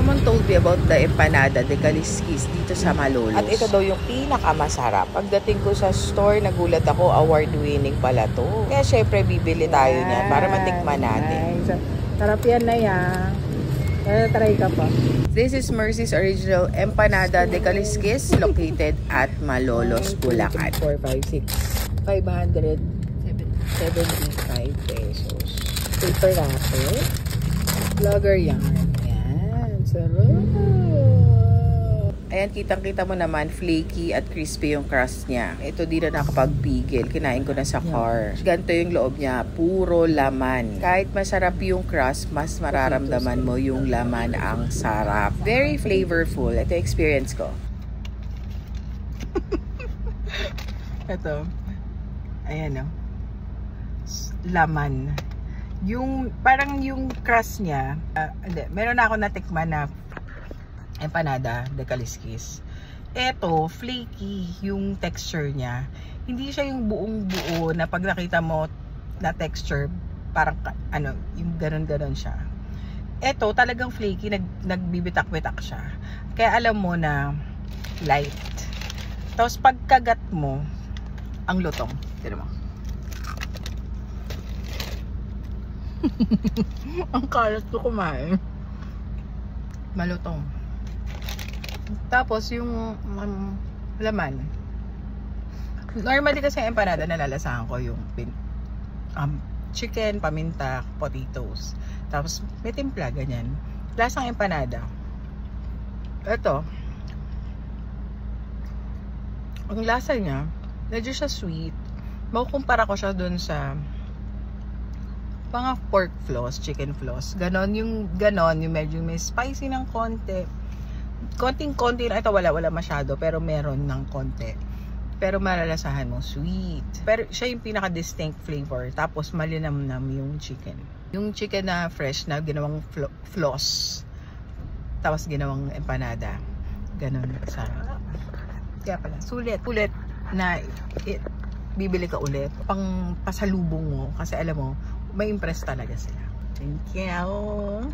Someone told me about the empanada de Calixquis dito sa Malolos. At ito daw yung pinakamasarap. Pagdating ko sa store, nagulat ako, award-winning pala to. Kaya syempre, bibili tayo niyan para matikman natin. Nice. Sarap yan na yan. Try ka pa. This is Mercy's original empanada de Calixquis located at Malolos, Bulacan. 4, 5, 6. 575 pesos. Paper wrapper. Vlogger yarn. Ayan. Sarap. Ayan, kitang-kita mo naman, flaky at crispy yung crust niya. Ito di na nakapagpigil. Kinain ko na sa car. Ganito yung loob niya. Puro laman. Kahit masarap yung crust, mas mararamdaman mo yung laman ang sarap. Very flavorful. Ito experience ko. Ito. Ayan o. Laman. Yung, parang yung crust niya, meron na ako natikman na empanada de Calixquis. Eto, flaky yung texture niya. Hindi siya yung buong buo na pag nakita mo na texture, parang ano, yung ganon-ganon siya. Eto, talagang flaky, nagbibitak-bitak siya. Kaya alam mo na light. Tapos pagkagat mo, ang lutong. Tignan mo. Ang kalat ko kumain. Malutong. Tapos yung laman. Normally kasi empanada nalalasahan ko yung chicken, paminta, potatoes. Tapos may timpla, ganyan. Lasang empanada. Ito. Ang lasa niya, medyo siya sweet. Makukumpara ko siya dun sa mga pork floss, chicken floss. Ganon yung medyo may spicy ng konti. Konting-konti na ito, wala masyado, pero meron ng konti. Pero malalasahan mo sweet. Pero siya yung pinaka-distinct flavor. Tapos malinamnam yung chicken. Yung chicken na fresh na ginawang floss. Tapos ginawang empanada. Ganon sa. Kaya pala, sulit na bibili ka ulit. Pang pasalubong mo kasi alam mo, may impress talaga sila. Thank you.